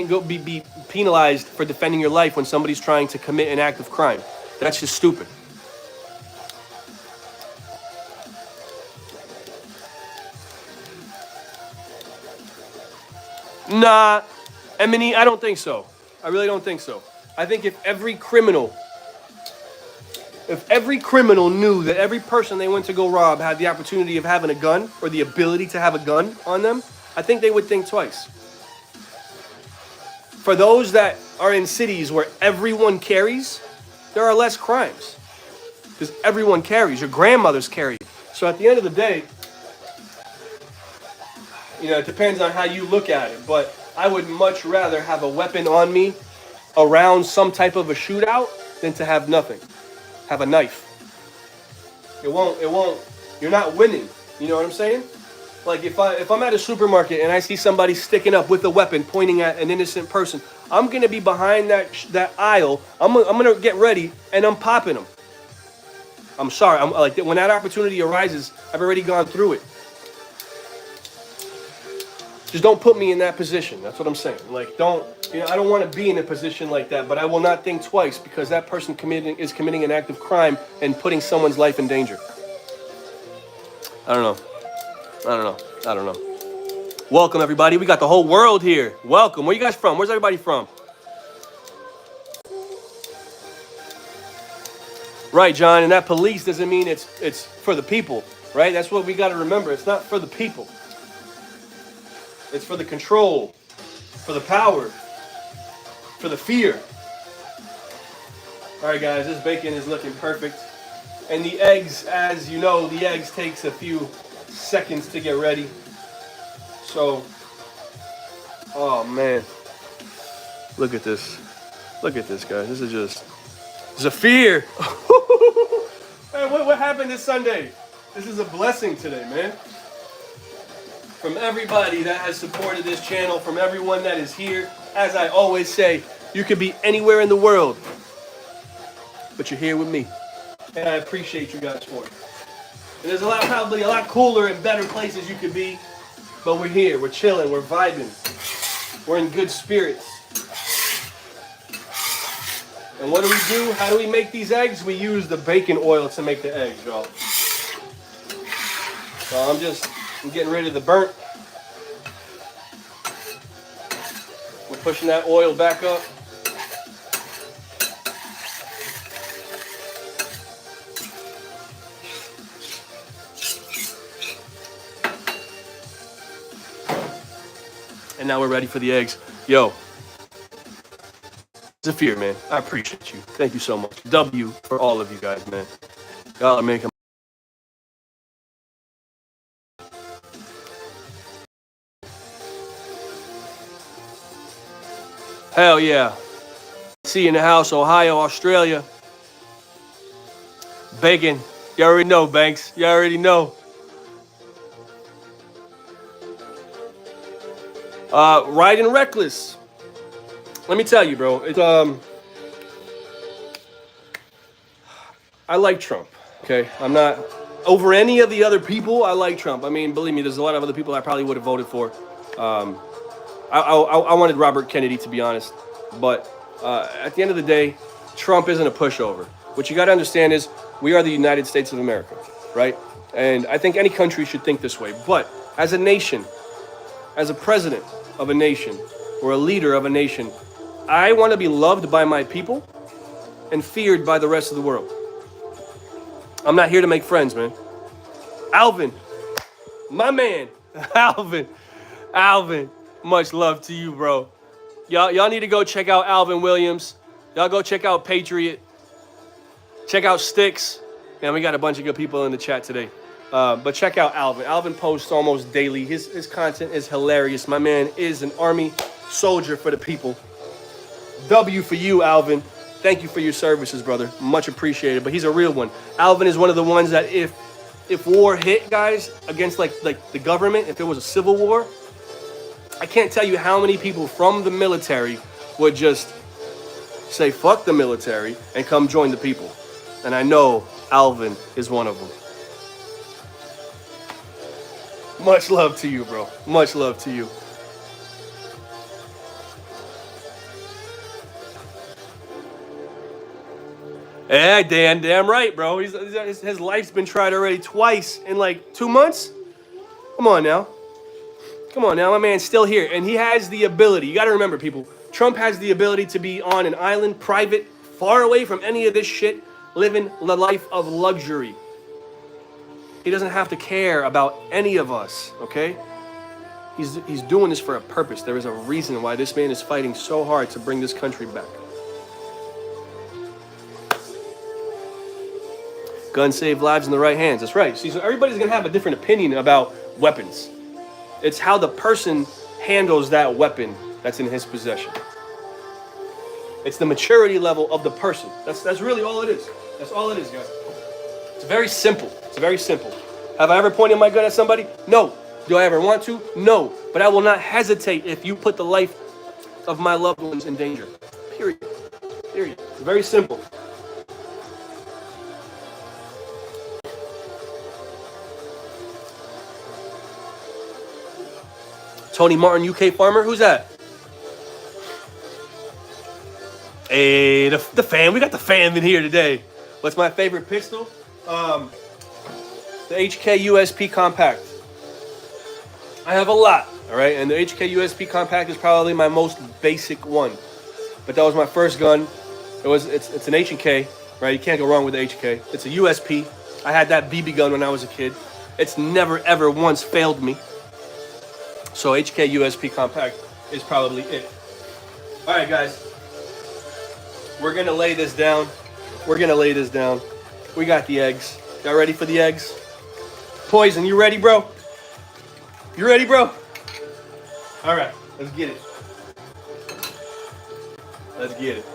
go be penalized for defending your life when somebody's trying to commit an act of crime. That's just stupid. Nah, Emily, I don't think so. I really don't think so. I think if every criminal knew that every person they went to go rob had the opportunity of having a gun or the ability to have a gun on them, I think they would think twice. For those that are in cities where everyone carries, there are less crimes. Because everyone carries. Your grandmothers carry. So at the end of the day, it depends on how you look at it. But I would much rather have a weapon on me around some type of a shootout than to have nothing. Have a knife. It won't, you're not winning. You know what I'm saying? Like if I'm at a supermarket and I see somebody sticking up with a weapon pointing at an innocent person, I'm gonna be behind that aisle. I'm gonna get ready and I'm popping them. I'm sorry. I'm like when that opportunity arises, I've already gone through it. Just don't put me in that position. That's what I'm saying. Like I don't want to be in a position like that, but I will not think twice because that person is committing an act of crime and putting someone's life in danger. I don't know. Welcome, everybody. We got the whole world here. Welcome. Where you guys from? Where's everybody from? Right, John. And that police doesn't mean it's for the people, right? That's what we got to remember. It's not for the people. It's for the control, for the power, for the fear. All right, guys. This bacon is looking perfect. And the eggs, as you know, the eggs takes a few seconds to get ready. So, oh man, look at this. Look at this, guys. This is just Zafir. Man, what happened this Sunday? This is a blessing today, man. From everybody that has supported this channel, from everyone that is here. As I always say, you could be anywhere in the world, but you're here with me. And I appreciate you guys for it. And there's probably a lot cooler and better places you could be, but we're here, we're chilling, we're vibing, we're in good spirits. And what do? How do we make these eggs? We use the bacon oil to make the eggs, y'all. So I'm getting rid of the burnt. We're pushing that oil back up. And now we're ready for the eggs. Yo, Zafir, man, I appreciate you. Thank you so much. W for all of you guys, man. Y'all are making. Hell yeah. See in the house, Ohio, Australia. Bacon. You already know, Banks. You already know. Riding reckless. Let me tell you, bro. I like Trump. Okay, I'm not over any of the other people. I like Trump. I mean, believe me, there's a lot of other people I probably would have voted for. I wanted Robert Kennedy, to be honest. But at the end of the day, Trump isn't a pushover. What you got to understand is we are the United States of America, right? And I think any country should think this way. But as a nation, as a president of a nation or a leader of a nation, I want to be loved by my people and feared by the rest of the world. I'm not here to make friends, man. Alvin, my man, Alvin, much love to you, bro. Y'all need to go check out Alvin Williams. Y'all go check out Patriot. Check out Sticks. Man, we got a bunch of good people in the chat today. But check out Alvin. Alvin posts almost daily. His content is hilarious. My man is an army soldier for the people. W for you, Alvin. Thank you for your services, brother. Much appreciated. But he's a real one. Alvin is one of the ones that if war hit, guys, against like the government, if there was a civil war, I can't tell you how many people from the military would just say fuck the military and come join the people. And I know Alvin is one of them. Much love to you, bro. Much love to you. Yeah, Dan, damn right, bro. His life's been tried already twice in like 2 months. Come on now. Come on now, my man's still here, and he has the ability. You got to remember, people. Trump has the ability to be on an island, private, far away from any of this shit, living the life of luxury. He doesn't have to care about any of us, okay? He's doing this for a purpose. There is a reason why this man is fighting so hard to bring this country back. Guns save lives in the right hands. That's right. See, so everybody's going to have a different opinion about weapons. It's how the person handles that weapon that's in his possession. It's the maturity level of the person. That's really all it is. That's all it is, guys. It's very simple. It's very simple. Have I ever pointed my gun at somebody? No. Do I ever want to? No. But I will not hesitate if you put the life of my loved ones in danger. Period. Period. It's very simple. Tony Martin, UK farmer. Who's that? Hey, the fan. We got the fan in here today. What's my favorite pistol? The HK USP Compact. I have a lot, all right? And the HK USP Compact is probably my most basic one. But that was my first gun. It's an H&K, right? You can't go wrong with the HK. It's a USP. I had that BB gun when I was a kid. It's never, ever once failed me. So HK USP Compact is probably it. All right, guys. We're going to lay this down. We're going to lay this down. We got the eggs. Y'all ready for the eggs? Poison, you ready, bro? You ready, bro? All right, let's get it. Let's get it.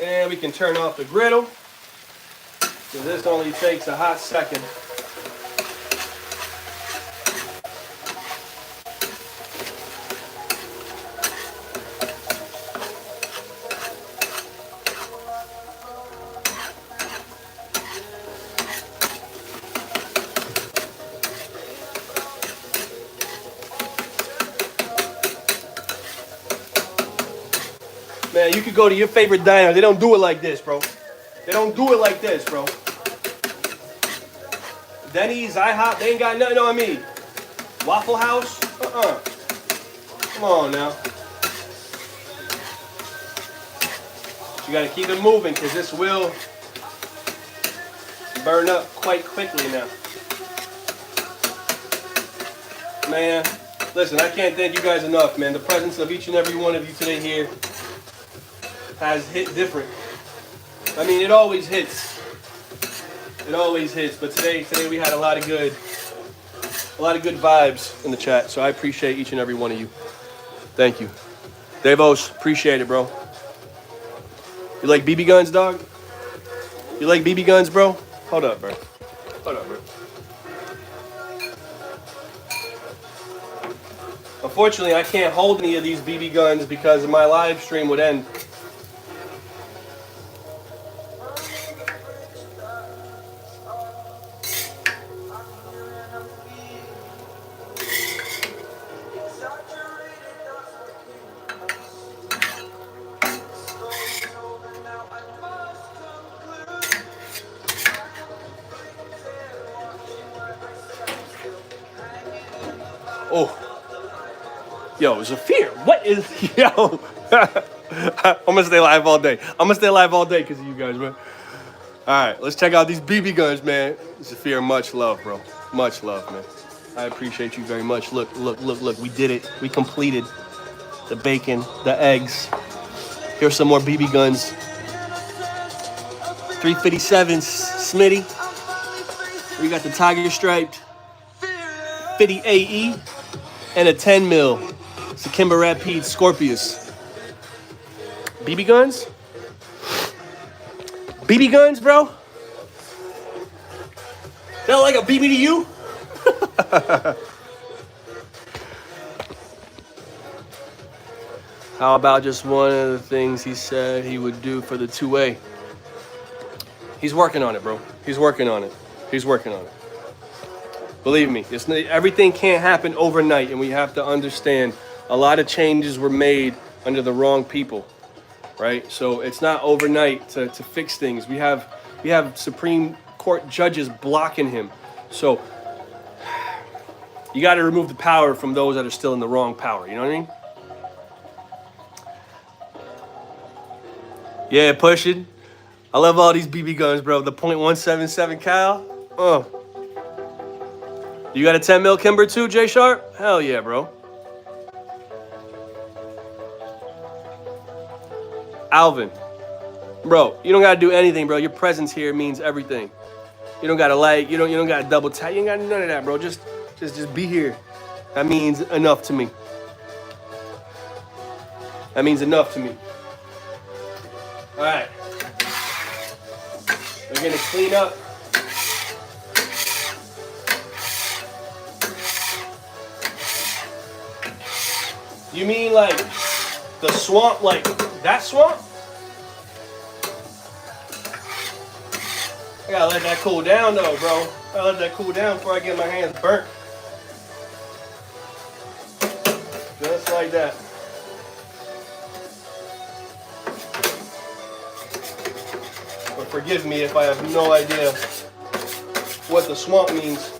And we can turn off the griddle. So this only takes a hot second. Man, you could go to your favorite diner. They don't do it like this, bro. They don't do it like this, bro. Denny's, IHOP, they ain't got nothing on me. Waffle House, Come on now. You gotta keep it moving because this will burn up quite quickly now. Man, listen, I can't thank you guys enough, man. The presence of each and every one of you today here has hit different. I mean, it always hits. It always hits, but today we had a lot of good vibes in the chat. So I appreciate each and every one of you. Thank you, Davos. Appreciate it, bro. You like BB guns, dog? You like BB guns, bro? Hold up, bro. Hold up, bro. Unfortunately, I can't hold any of these BB guns because my live stream would end. Oh, yo, Zafir, what is, yo? I'm gonna stay live all day. I'm gonna stay live all day because of you guys, man. All right, let's check out these BB guns, man. Zafir, much love, bro. Much love, man. I appreciate you very much. Look. We did it. We completed the bacon, the eggs. Here's some more BB guns. 357s, Smitty. We got the Tiger Striped 50 AE and a 10 mil. It's a Kimber Rapide Scorpius. BB guns? BB guns, bro? That like a BB to you? How about just one of the things he said he would do for the 2A? He's working on it, bro. He's working on it. He's working on it. Believe me, everything can't happen overnight, and we have to understand a lot of changes were made under the wrong people, right? So it's not overnight to fix things. We have Supreme Court judges blocking him. So you got to remove the power from those that are still in the wrong power. You know what I mean? Yeah, pushing. I love all these BB guns, bro. The .177 cal. You got a 10 mil Kimber too, J Sharp? Hell yeah, bro. Alvin, bro, you don't gotta do anything, bro. Your presence here means everything. You don't gotta like, you don't gotta double tap. You ain't got none of that, bro. Just be here. That means enough to me. That means enough to me. All right. We're gonna clean up. You mean like the swamp, like that swamp? I gotta let that cool down though, bro. I gotta let that cool down before I get my hands burnt. Just like that. But forgive me if I have no idea what the swamp means.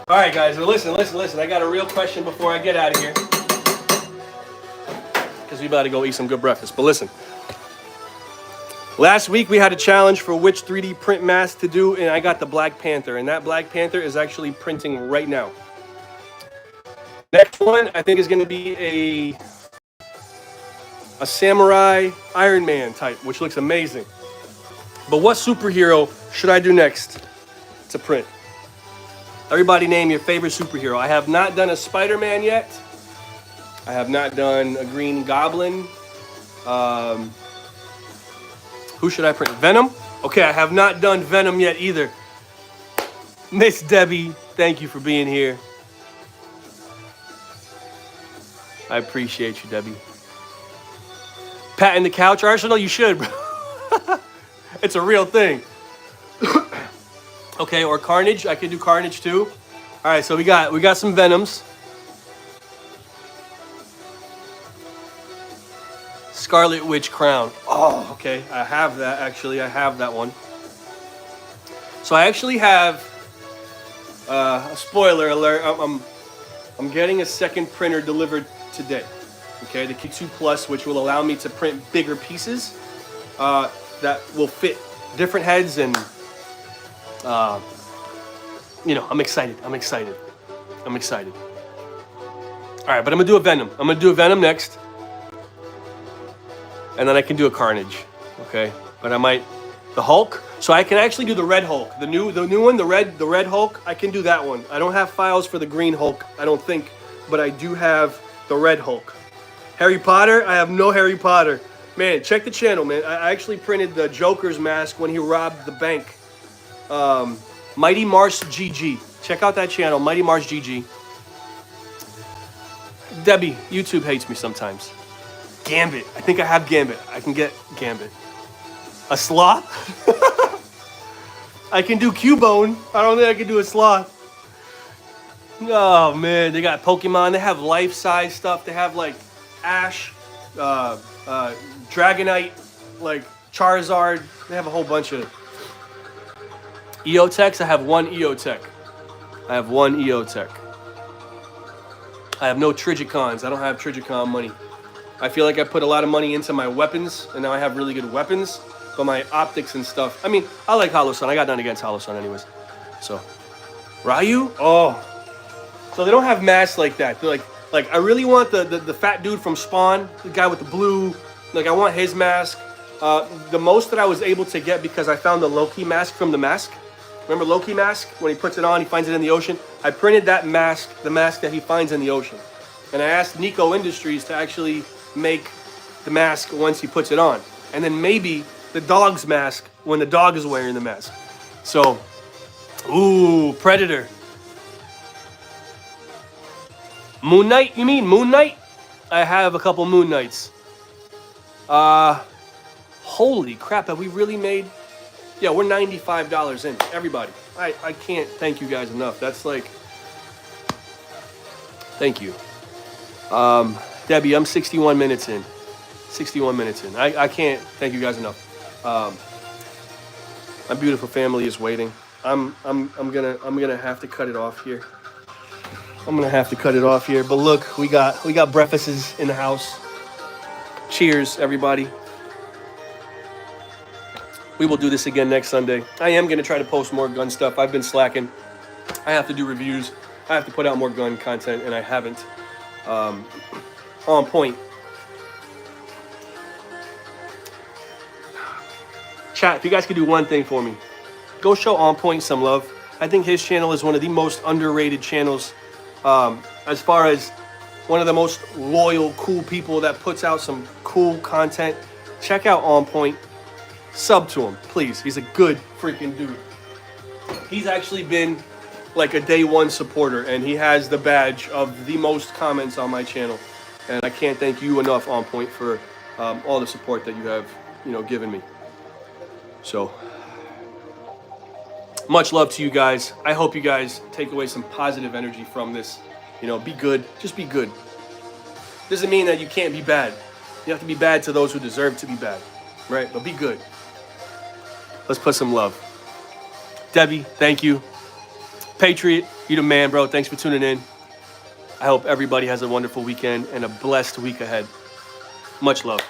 All right, guys, listen. I got a real question before I get out of here. Because we about to go eat some good breakfast. But listen. Last week, we had a challenge for which 3D print mask to do, and I got the Black Panther. And that Black Panther is actually printing right now. Next one, I think, is going to be a Samurai Iron Man type, which looks amazing. But what superhero should I do next to print? Everybody name your favorite superhero. I have not done a Spider-Man yet. I have not done a Green Goblin. Who should I print? Venom? Okay, I have not done Venom yet either. Miss Debbie, thank you for being here. I appreciate you, Debbie. Patting the couch arsenal? You should, bro. It's a real thing. Okay, or Carnage. I could do Carnage too. All right, so we got some Venoms. Scarlet Witch crown. Oh, okay. I have that actually. I have that one. So I actually have a spoiler alert. I'm getting a second printer delivered today. Okay, the Q2 Plus, which will allow me to print bigger pieces that will fit different heads and. You know, I'm excited. All right, but I'm gonna do a Venom. I'm gonna do a Venom next, and then I can do a Carnage. Okay, but I might the Hulk. So I can actually do the Red Hulk, the new one, the red Hulk. I can do that one. I don't have files for the Green Hulk, I don't think, but I do have the Red Hulk. Harry Potter. I have no Harry Potter. Man, check the channel, man. I actually printed the Joker's mask when he robbed the bank. Mighty Mars GG. Check out that channel, Mighty Mars GG. Debbie, YouTube hates me sometimes. Gambit. I think I have Gambit. I can get Gambit. A sloth? I can do Cubone. I don't think I can do a sloth. Oh, man. They got Pokemon. They have life-size stuff. They have, like, Ash, Dragonite, like, Charizard. They have a whole bunch of... EOTechs, I have one EOTech. I have no Trigicons. I don't have Trigicon money. I feel like I put a lot of money into my weapons, and now I have really good weapons, but my optics and stuff. I mean, I like Hollow Sun. I got nothing against Hollow Sun anyways. So, Ryu? Oh. So they don't have masks like that. They're like I really want the fat dude from Spawn, the guy with the blue, like I want his mask. The most that I was able to get because I found the Loki mask from The Mask. Remember Loki mask? When he puts it on, he finds it in the ocean. I printed that mask, the mask that he finds in the ocean. And I asked Nico Industries to actually make the mask once he puts it on. And then maybe the dog's mask when the dog is wearing the mask. So, ooh, Predator. Moon Knight, you mean Moon Knight? I have a couple Moon Knights. Holy crap, have we really made... Yeah, we're $95 in. Everybody. I can't thank you guys enough. That's like, thank you. Debbie, I'm 61 minutes in. 61 minutes in. I can't thank you guys enough. My beautiful family is waiting. I'm gonna have to cut it off here. I'm gonna have to cut it off here. But look, we got breakfasts in the house. Cheers, everybody. We will do this again next Sunday. I am gonna try to post more gun stuff. I've been slacking. I have to do reviews. I have to put out more gun content, and I haven't. On point. Chat, if you guys could do one thing for me, go show On Point some love. I think his channel is one of the most underrated channels, as far as one of the most loyal, cool people that puts out some cool content. Check out On Point. Sub to him, please. He's a good freaking dude. He's actually been like a day one supporter, and he has the badge of the most comments on my channel. And I can't thank you enough, On Point, for all the support that you have, given me. So, much love to you guys. I hope you guys take away some positive energy from this. Be good. Just be good. Doesn't mean that you can't be bad. You have to be bad to those who deserve to be bad, right? But be good. Let's put some love. Debbie, thank you. Patriot, you the man, bro. Thanks for tuning in. I hope everybody has a wonderful weekend and a blessed week ahead. Much love.